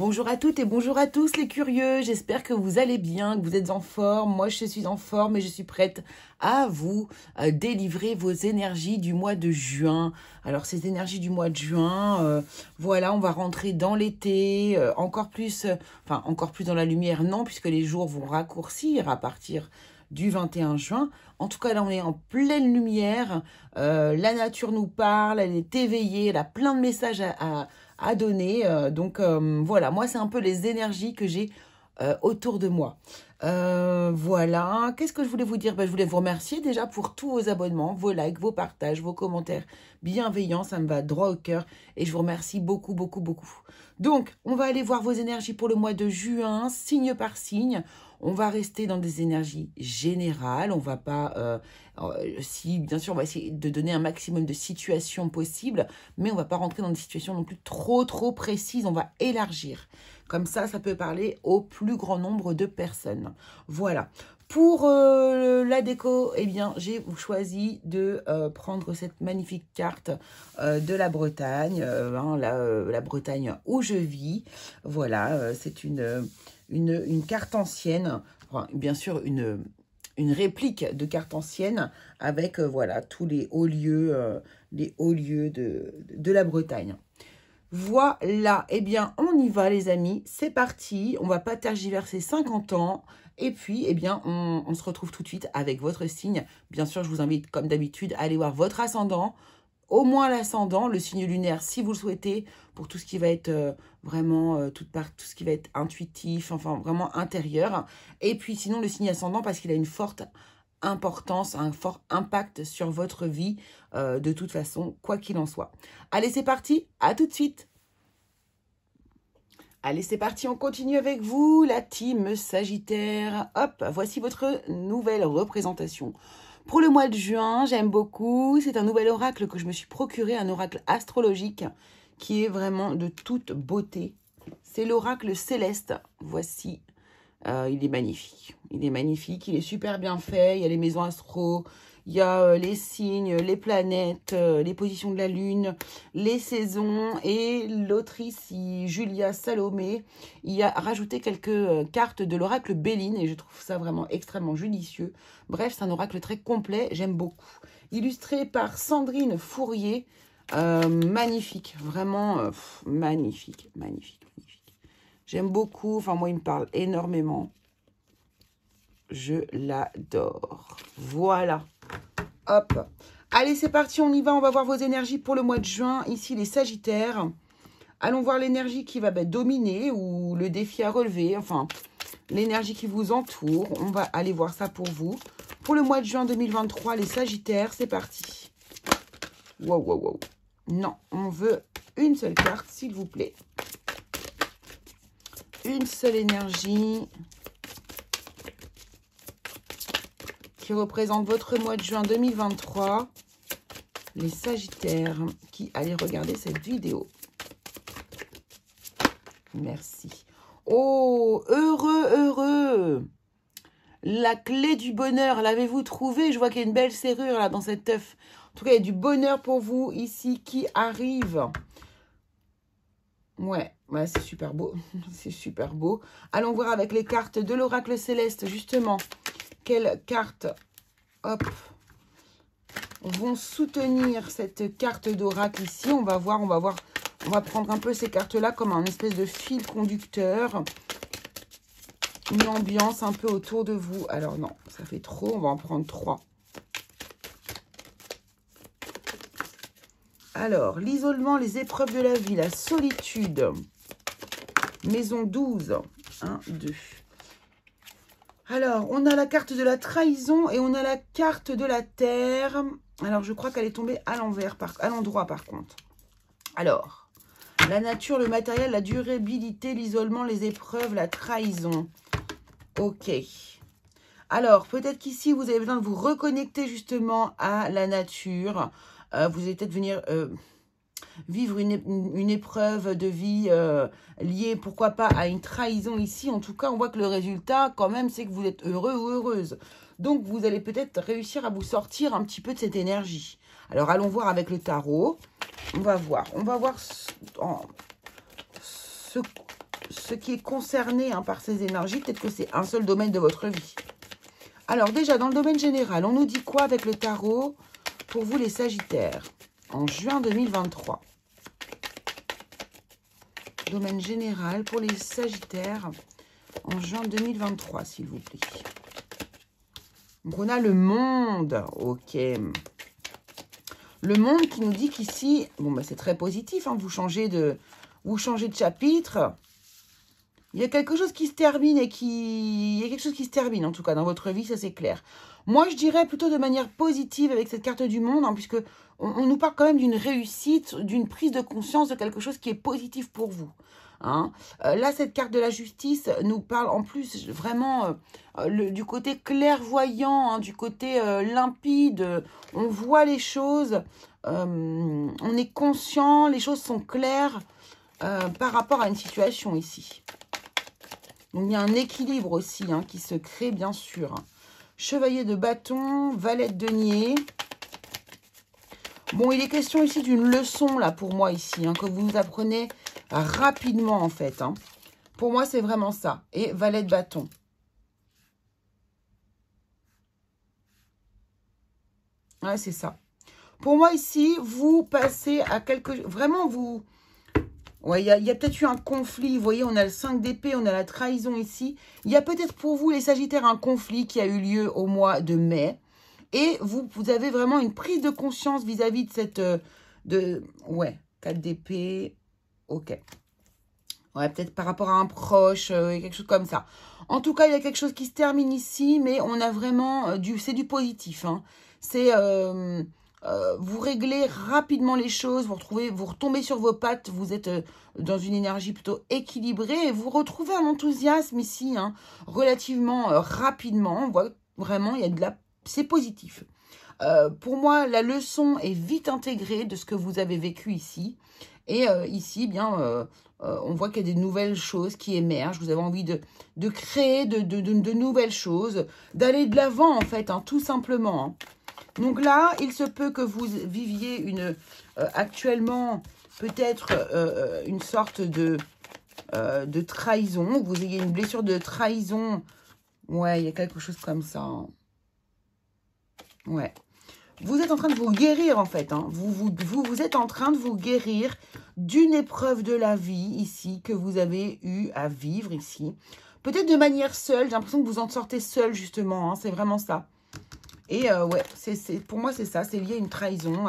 Bonjour à toutes et bonjour à tous les curieux, j'espère que vous allez bien, que vous êtes en forme. Moi je suis en forme et je suis prête à vous délivrer vos énergies du mois de juin. Alors ces énergies du mois de juin, voilà, on va rentrer dans l'été, encore plus dans la lumière, non, puisque les jours vont raccourcir à partir du 21 juin. En tout cas, là, on est en pleine lumière. La nature nous parle, elle est éveillée, elle a plein de messages à donner. Voilà, moi, c'est un peu les énergies que j'ai autour de moi. Voilà, qu'est-ce que je voulais vous dire? Je voulais vous remercier déjà pour tous vos abonnements, vos likes, vos partages, vos commentaires bienveillants, ça me va droit au cœur et je vous remercie beaucoup, beaucoup, beaucoup. Donc, on va aller voir vos énergies pour le mois de juin, signe par signe. On va rester dans des énergies générales, on va pas, bien sûr, on va essayer de donner un maximum de situations possibles, mais on va pas rentrer dans des situations non plus trop précises, on va élargir. Comme ça peut parler au plus grand nombre de personnes. Voilà. Pour la déco, eh bien, j'ai choisi de prendre cette magnifique carte de la Bretagne, la Bretagne où je vis. Voilà, c'est une carte ancienne, enfin, bien sûr une réplique de carte ancienne avec voilà tous les hauts lieux de la Bretagne. Voilà, eh bien, on y va les amis, c'est parti, on va pas tergiverser 50 ans, et puis, eh bien, on se retrouve tout de suite avec votre signe. Bien sûr, je vous invite, comme d'habitude, à aller voir votre ascendant, au moins l'ascendant, le signe lunaire, si vous le souhaitez, pour tout ce qui va être vraiment, tout ce qui va être intuitif, enfin, vraiment intérieur. Et puis, sinon, le signe ascendant, parce qu'il a une forte importance, un fort impact sur votre vie, de toute façon, quoi qu'il en soit. Allez, c'est parti, à tout de suite. Allez, c'est parti, on continue avec vous, la team Sagittaire. Hop, voici votre nouvelle représentation. Pour le mois de juin, j'aime beaucoup, c'est un nouvel oracle que je me suis procuré, un oracle astrologique qui est vraiment de toute beauté. C'est l'oracle céleste, voici. Il est magnifique, il est super bien fait, il y a les maisons astro, il y a les signes, les planètes, les positions de la lune, les saisons et l'autrice Julia Salomé, il a rajouté quelques cartes de l'oracle Béline et je trouve ça vraiment extrêmement judicieux. Bref, c'est un oracle très complet, j'aime beaucoup. Illustré par Sandrine Fourier, magnifique, vraiment magnifique. J'aime beaucoup, enfin moi il me parle énormément. Je l'adore. Voilà. Hop. Allez, c'est parti, on y va. On va voir vos énergies pour le mois de juin. Ici, les Sagittaires. Allons voir l'énergie qui va dominer ou le défi à relever. Enfin, l'énergie qui vous entoure. On va aller voir ça pour vous. Pour le mois de juin 2023, les Sagittaires, c'est parti. Wow. Non, on veut une seule carte, s'il vous plaît. Une seule énergie qui représente votre mois de juin 2023. Les Sagittaires qui allez regarder cette vidéo. Merci. Oh, heureux. La clé du bonheur, l'avez-vous trouvée? Je vois qu'il y a une belle serrure là dans cet œuf. En tout cas, il y a du bonheur pour vous ici qui arrive. Ouais, c'est super beau. C'est super beau. Allons voir avec les cartes de l'oracle céleste, justement. Quelles cartes, hop, vont soutenir cette carte d'oracle ici. On va voir. On va prendre un peu ces cartes-là comme un espèce de fil conducteur. Une ambiance un peu autour de vous. Alors non, ça fait trop. On va en prendre 3. Alors, l'isolement, les épreuves de la vie, la solitude. Maison 12. 1, 2. Alors, on a la carte de la trahison et on a la carte de la terre. Alors, je crois qu'elle est tombée à l'envers, à l'endroit par contre. Alors, la nature, le matériel, la durabilité, l'isolement, les épreuves, la trahison. Ok. Alors, peut-être qu'ici, vous avez besoin de vous reconnecter justement à la nature. Vous allez peut-être venir vivre une épreuve de vie liée, pourquoi pas, à une trahison ici. En tout cas, on voit que le résultat, quand même, c'est que vous êtes heureux ou heureuse. Donc, vous allez peut-être réussir à vous sortir un petit peu de cette énergie. Alors, allons voir avec le tarot. On va voir ce qui est concerné par ces énergies. Peut-être que c'est un seul domaine de votre vie. Alors déjà, dans le domaine général, on nous dit quoi avec le tarot pour vous les Sagittaires en juin 2023? Domaine général pour les Sagittaires en juin 2023, s'il vous plaît. Donc on a le monde, ok. Le monde qui nous dit qu'ici, bon bah c'est très positif, vous changez de chapitre. Il y a quelque chose qui se termine il y a quelque chose qui se termine en tout cas dans votre vie, ça c'est clair. Moi je dirais plutôt de manière positive avec cette carte du monde, puisque on nous parle quand même d'une réussite, d'une prise de conscience de quelque chose qui est positif pour vous. Là, cette carte de la justice nous parle en plus vraiment du côté clairvoyant, du côté limpide. On voit les choses, on est conscient, les choses sont claires par rapport à une situation ici. Donc, il y a un équilibre aussi qui se crée, bien sûr. Chevalier de bâton, valet de denier. Bon, il est question ici d'une leçon, là, pour moi, ici, que vous apprenez rapidement, en fait. Pour moi, c'est vraiment ça. Et valet de bâton. Ouais, c'est ça. Pour moi, ici, vous passez à quelque chose... Vraiment, vous... Ouais, il y a peut-être eu un conflit. Vous voyez, on a le 5 d'épée, on a la trahison ici. Il y a peut-être pour vous, les Sagittaires, un conflit qui a eu lieu au mois de mai. Et vous avez vraiment une prise de conscience vis-à-vis de cette... ouais, 4 d'épée. Ok. Ouais, peut-être par rapport à un proche, quelque chose comme ça. En tout cas, il y a quelque chose qui se termine ici, mais on a vraiment... c'est du positif. C'est... vous réglez rapidement les choses, vous retombez sur vos pattes, vous êtes dans une énergie plutôt équilibrée et vous retrouvez un enthousiasme ici, relativement rapidement. On voit vraiment, c'est positif. Pour moi, la leçon est vite intégrée de ce que vous avez vécu ici. Et ici, bien, on voit qu'il y a des nouvelles choses qui émergent. Vous avez envie de créer de nouvelles choses, d'aller de l'avant, en fait, tout simplement. Donc là, il se peut que vous viviez actuellement peut-être une sorte de trahison. Vous ayez une blessure de trahison. Ouais, il y a quelque chose comme ça. Ouais. Vous êtes en train de vous guérir, en fait. Vous êtes en train de vous guérir d'une épreuve de la vie, ici, que vous avez eu à vivre, ici. Peut-être de manière seule. J'ai l'impression que vous en sortez seul, justement. C'est vraiment ça. Et ouais, pour moi, c'est ça. C'est lié à une trahison,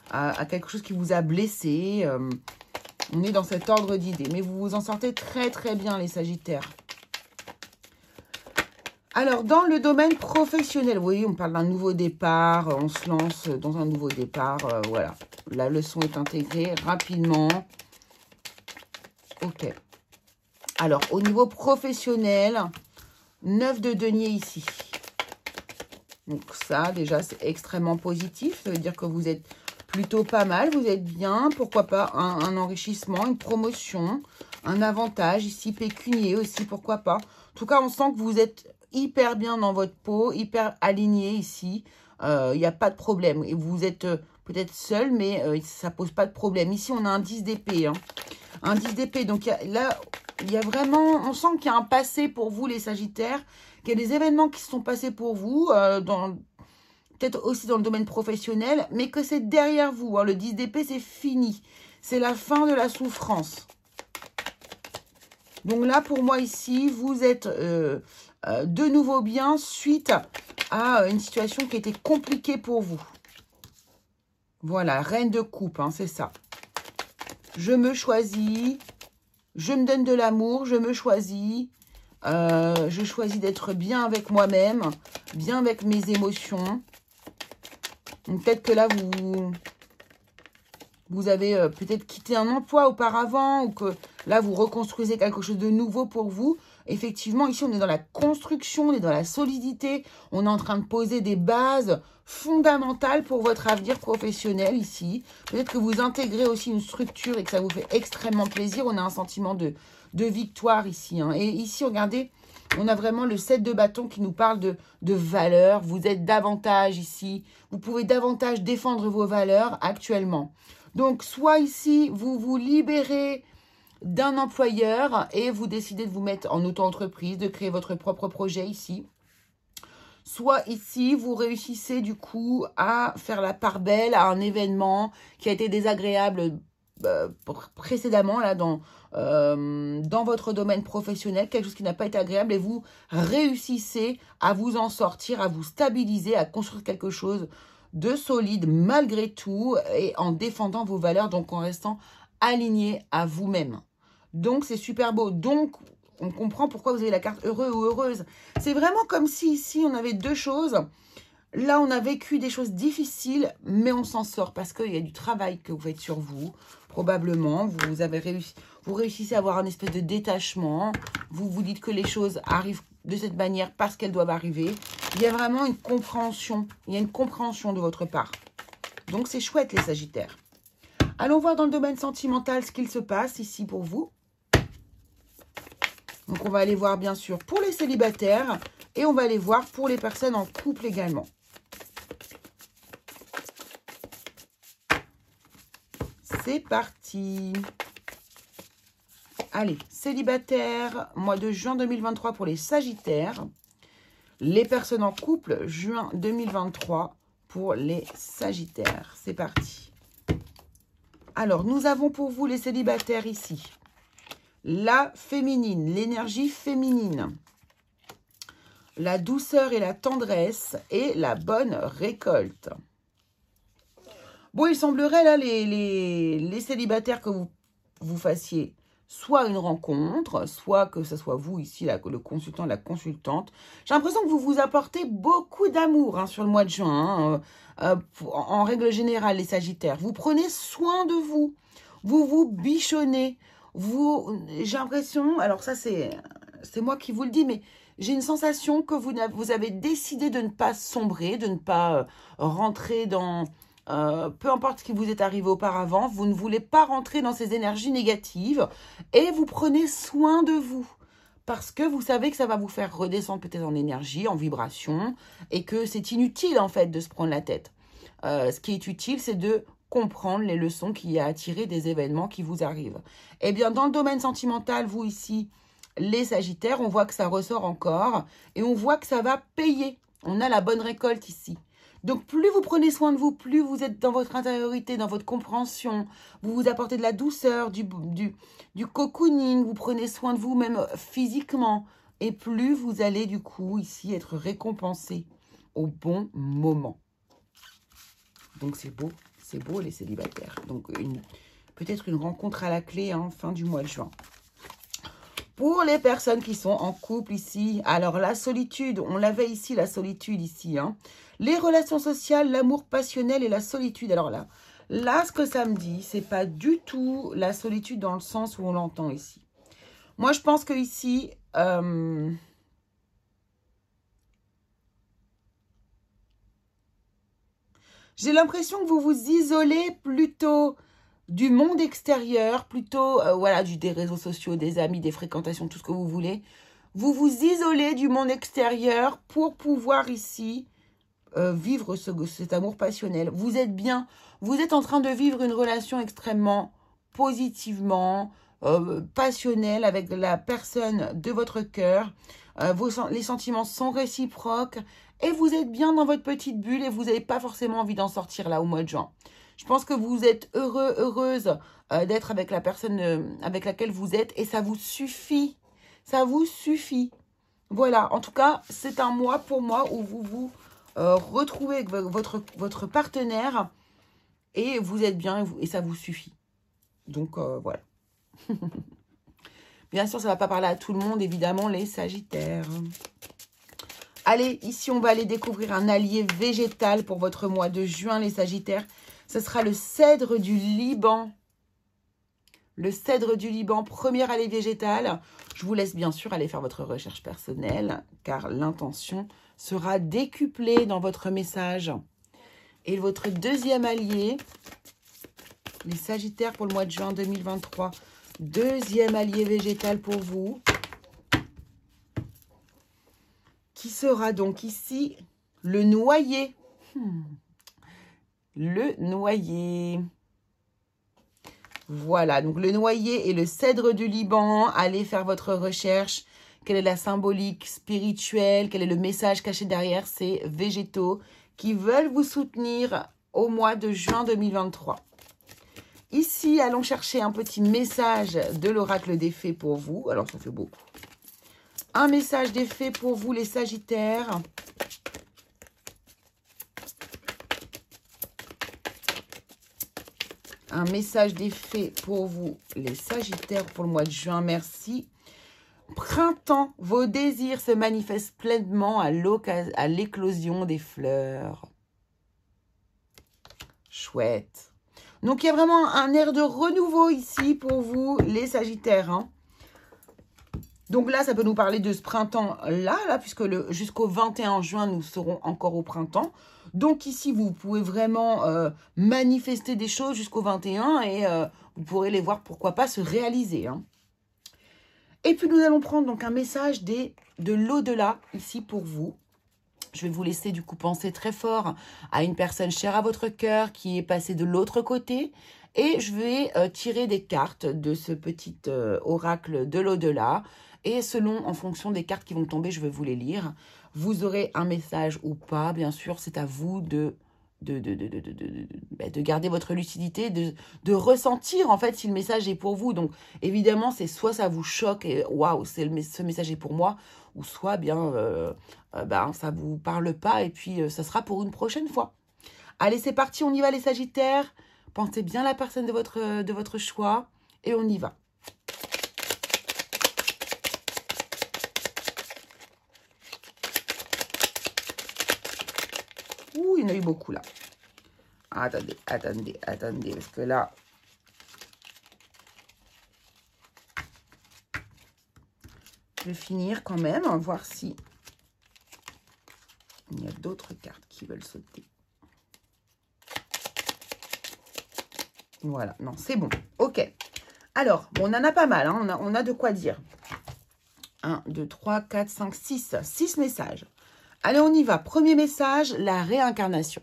à quelque chose qui vous a blessé. On est dans cet ordre d'idées. Mais vous vous en sortez très, très bien, les Sagittaires. Alors, dans le domaine professionnel, vous voyez, on parle d'un nouveau départ. On se lance dans un nouveau départ. Voilà. La leçon est intégrée rapidement. Ok. Alors, au niveau professionnel, 9 de denier ici. Donc ça, déjà, c'est extrêmement positif. Ça veut dire que vous êtes plutôt pas mal. Vous êtes bien. Pourquoi pas un enrichissement, une promotion, un avantage ici, pécunier aussi, pourquoi pas. En tout cas, on sent que vous êtes hyper bien dans votre peau, hyper aligné ici. Il n'y a pas de problème. Et vous êtes peut-être seul, mais ça pose pas de problème. Ici, on a un 10 d'épée. Un 10 d'épée. Donc là, il y a vraiment... On sent qu'il y a un passé pour vous, les Sagittaires. Qu'il y a des événements qui se sont passés pour vous, peut-être aussi dans le domaine professionnel, mais que c'est derrière vous. Le 10 d'épée, c'est fini. C'est la fin de la souffrance. Donc là, pour moi, ici, vous êtes de nouveau bien suite à une situation qui était compliquée pour vous. Voilà, reine de coupe, c'est ça. Je me choisis, je me donne de l'amour, je me choisis. Je choisis d'être bien avec moi-même, bien avec mes émotions. Peut-être que là, vous avez peut-être quitté un emploi auparavant ou que là, vous reconstruisez quelque chose de nouveau pour vous. Effectivement, ici, on est dans la construction, on est dans la solidité. On est en train de poser des bases fondamentales pour votre avenir professionnel ici. Peut-être que vous intégrez aussi une structure et que ça vous fait extrêmement plaisir. On a un sentiment de victoire ici. Et ici, regardez, on a vraiment le 7 de bâton qui nous parle de valeurs. Vous êtes davantage ici. Vous pouvez davantage défendre vos valeurs actuellement. Donc, soit ici, vous vous libérez d'un employeur et vous décidez de vous mettre en auto-entreprise, de créer votre propre projet ici. Soit ici, vous réussissez du coup à faire la part belle à un événement qui a été désagréable précédemment là dans votre domaine professionnel, quelque chose qui n'a pas été agréable et vous réussissez à vous en sortir, à vous stabiliser, à construire quelque chose de solide malgré tout et en défendant vos valeurs, donc en restant aligné à vous-même. Donc c'est super beau. Donc on comprend pourquoi vous avez la carte heureux ou heureuse. C'est vraiment comme si ici on avait deux choses. Là, on a vécu des choses difficiles, mais on s'en sort parce qu'il y a du travail que vous faites sur vous. Probablement, vous réussissez à avoir un espèce de détachement. Vous vous dites que les choses arrivent de cette manière parce qu'elles doivent arriver. Il y a vraiment une compréhension. Il y a une compréhension de votre part. Donc, c'est chouette, les Sagittaires. Allons voir dans le domaine sentimental ce qu'il se passe ici pour vous. Donc, on va aller voir, bien sûr, pour les célibataires. Et on va aller voir pour les personnes en couple également. C'est parti. Allez, célibataire, mois de juin 2023 pour les Sagittaires. Les personnes en couple, juin 2023 pour les Sagittaires. C'est parti. Alors, nous avons pour vous les célibataires ici. La féminine, l'énergie féminine. La douceur et la tendresse et la bonne récolte. Bon, il semblerait, là, les célibataires que vous fassiez soit une rencontre, soit que ce soit vous ici, là, le consultant, la consultante. J'ai l'impression que vous vous apportez beaucoup d'amour hein, sur le mois de juin. En règle générale, les Sagittaires. Vous prenez soin de vous. Vous vous bichonnez. J'ai l'impression, alors ça, c'est moi qui vous le dis, mais j'ai une sensation que vous avez décidé de ne pas sombrer, de ne pas rentrer dans... peu importe ce qui vous est arrivé auparavant, vous ne voulez pas rentrer dans ces énergies négatives et vous prenez soin de vous parce que vous savez que ça va vous faire redescendre peut-être en énergie, en vibration et que c'est inutile en fait de se prendre la tête. Ce qui est utile, c'est de comprendre les leçons qu'il y a à tirer des événements qui vous arrivent. Eh bien, dans le domaine sentimental, vous ici, les Sagittaires, on voit que ça ressort encore et on voit que ça va payer. On a la bonne récolte ici. Donc, plus vous prenez soin de vous, plus vous êtes dans votre intériorité, dans votre compréhension, vous vous apportez de la douceur, du cocooning, vous prenez soin de vous même physiquement. Et plus vous allez du coup ici être récompensé au bon moment. Donc, c'est beau les célibataires. Donc, peut-être une rencontre à la clé, hein, fin du mois de juin. Pour les personnes qui sont en couple ici, alors la solitude, on l'avait ici, la solitude ici. Hein. Les relations sociales, l'amour passionnel et la solitude. Alors là, ce que ça me dit, c'est pas du tout la solitude dans le sens où on l'entend ici. Moi, je pense que ici, j'ai l'impression que vous vous isolez plutôt du monde extérieur, plutôt voilà, des réseaux sociaux, des amis, des fréquentations, tout ce que vous voulez. Vous vous isolez du monde extérieur pour pouvoir ici vivre cet amour passionnel. Vous êtes bien, vous êtes en train de vivre une relation extrêmement positivement, passionnelle avec la personne de votre cœur. Les sentiments sont réciproques et vous êtes bien dans votre petite bulle et vous n'avez pas forcément envie d'en sortir là au mois de juin. Je pense que vous êtes heureuse d'être avec la personne avec laquelle vous êtes et ça vous suffit. Ça vous suffit. Voilà, en tout cas, c'est un mois pour moi où vous vous retrouvez avec votre partenaire et vous êtes bien et ça vous suffit. Donc, voilà. Bien sûr, ça ne va pas parler à tout le monde, évidemment, les Sagittaires. Allez, ici, on va aller découvrir un allié végétal pour votre mois de juin, les Sagittaires. Ce sera le cèdre du Liban. Le cèdre du Liban, premier allié végétal. Je vous laisse bien sûr aller faire votre recherche personnelle, car l'intention sera décuplée dans votre message. Et votre deuxième allié, les Sagittaires pour le mois de juin 2023. Deuxième allié végétal pour vous. Qui sera donc ici le noyer. Le noyer. Voilà, donc le noyer et le cèdre du Liban. Allez faire votre recherche. Quelle est la symbolique spirituelle? Quel est le message caché derrière ces végétaux qui veulent vous soutenir au mois de juin 2023? Ici, allons chercher un petit message de l'oracle des fées pour vous. Alors, ça fait beaucoup. Un message des fées pour vous, les Sagittaires. Un message des fées pour vous, les Sagittaires, pour le mois de juin. Merci. Printemps, vos désirs se manifestent pleinement à l'éclosion des fleurs. Chouette. Donc, il y a vraiment un air de renouveau ici pour vous, les Sagittaires. Hein. Donc là, ça peut nous parler de ce printemps-là, puisque jusqu'au 21 juin, nous serons encore au printemps. Donc ici, vous pouvez vraiment manifester des choses jusqu'au 21 et vous pourrez les voir, pourquoi pas, se réaliser. Hein. Et puis, nous allons prendre donc un message de l'au-delà ici pour vous. Je vais vous laisser du coup penser très fort à une personne chère à votre cœur qui est passée de l'autre côté. Et je vais tirer des cartes de ce petit oracle de l'au-delà. Et en fonction des cartes qui vont tomber, je vais vous les lire. Vous aurez un message ou pas, bien sûr, c'est à vous de garder votre lucidité, de ressentir en fait si le message est pour vous. Donc évidemment, c'est soit ça vous choque et waouh, ce message est pour moi, ou soit bien ça vous parle pas et puis ça sera pour une prochaine fois. Allez, c'est parti, on y va les Sagittaires. Pensez bien à la personne de votre choix et on y va. Ouh, il y en a eu beaucoup là. Attendez, parce que là... Je vais finir quand même, voir si il y a d'autres cartes qui veulent sauter. Voilà, non, c'est bon. Ok. Alors, bon, on en a pas mal, hein, on a de quoi dire. 1, 2, 3, 4, 5, 6. 6 messages. Allez, on y va. Premier message, la réincarnation.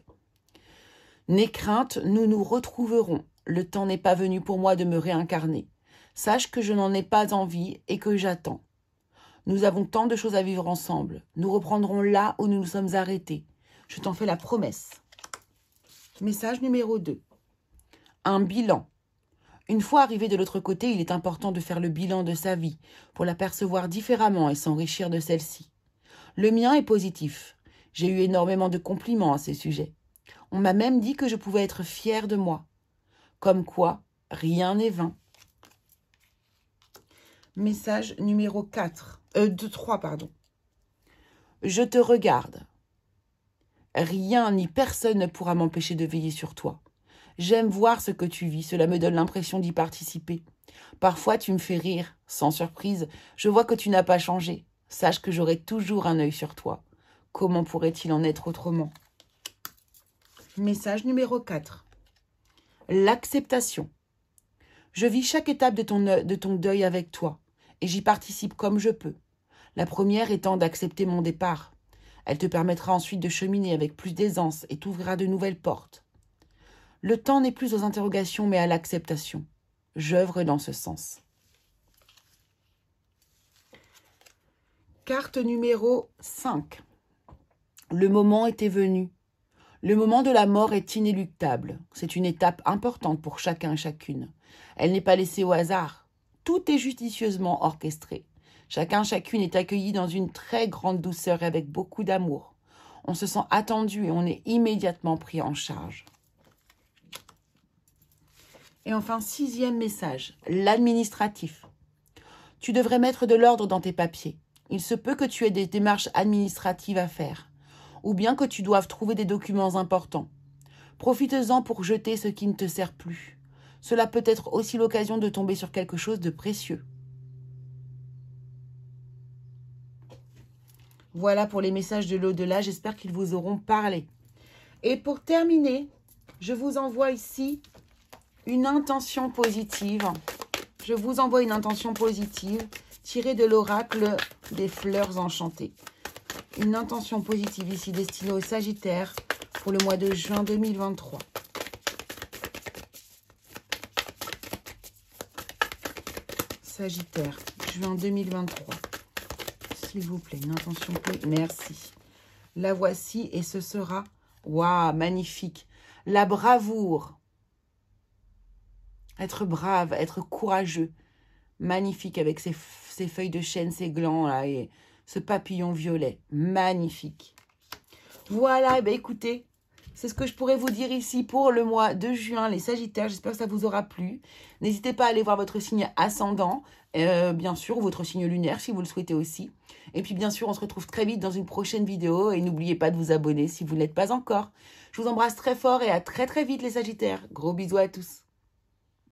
N'aie crainte, nous nous retrouverons. Le temps n'est pas venu pour moi de me réincarner. Sache que je n'en ai pas envie et que j'attends. Nous avons tant de choses à vivre ensemble. Nous reprendrons là où nous nous sommes arrêtés. Je t'en fais la promesse. Message numéro 2. Un bilan. Une fois arrivé de l'autre côté, il est important de faire le bilan de sa vie pour la percevoir différemment et s'enrichir de celle-ci. Le mien est positif. J'ai eu énormément de compliments à ce sujet. On m'a même dit que je pouvais être fière de moi. Comme quoi, rien n'est vain. Message numéro 3, pardon. Je te regarde. Rien ni personne ne pourra m'empêcher de veiller sur toi. J'aime voir ce que tu vis, cela me donne l'impression d'y participer. Parfois, tu me fais rire, sans surprise. Je vois que tu n'as pas changé. Sache que j'aurai toujours un œil sur toi. Comment pourrait-il en être autrement? Message numéro 4. L'acceptation. Je vis chaque étape de ton deuil avec toi, et j'y participe comme je peux. La première étant d'accepter mon départ. Elle te permettra ensuite de cheminer avec plus d'aisance et t'ouvrira de nouvelles portes. Le temps n'est plus aux interrogations, mais à l'acceptation. J'œuvre dans ce sens. Carte numéro 5. Le moment était venu. Le moment de la mort est inéluctable. C'est une étape importante pour chacun et chacune. Elle n'est pas laissée au hasard. Tout est judicieusement orchestré. Chacun, chacune est accueilli dans une très grande douceur et avec beaucoup d'amour. On se sent attendu et on est immédiatement pris en charge. Et enfin, 6e message, l'administratif. Tu devrais mettre de l'ordre dans tes papiers. Il se peut que tu aies des démarches administratives à faire, ou bien que tu doives trouver des documents importants. Profites-en pour jeter ce qui ne te sert plus. Cela peut être aussi l'occasion de tomber sur quelque chose de précieux. Voilà pour les messages de l'au-delà, j'espère qu'ils vous auront parlé. Et pour terminer, je vous envoie ici une intention positive. Je vous envoie une intention positive tirée de l'oracle des fleurs enchantées. Une intention positive ici destinée aux Sagittaires pour le mois de juin 2023. Sagittaire, juin 2023. S'il vous plaît, une intention. Merci. La voici et ce sera... Waouh, magnifique. La bravoure. Être brave, être courageux. Magnifique avec ces feuilles de chêne, ces glands là et ce papillon violet. Magnifique. Voilà, et bien écoutez, c'est ce que je pourrais vous dire ici pour le mois de juin, les Sagittaires. J'espère que ça vous aura plu. N'hésitez pas à aller voir votre signe ascendant, bien sûr, ou votre signe lunaire si vous le souhaitez aussi. Et puis bien sûr, on se retrouve très vite dans une prochaine vidéo. Et n'oubliez pas de vous abonner si vous ne l'êtes pas encore. Je vous embrasse très fort et à très très vite les Sagittaires. Gros bisous à tous.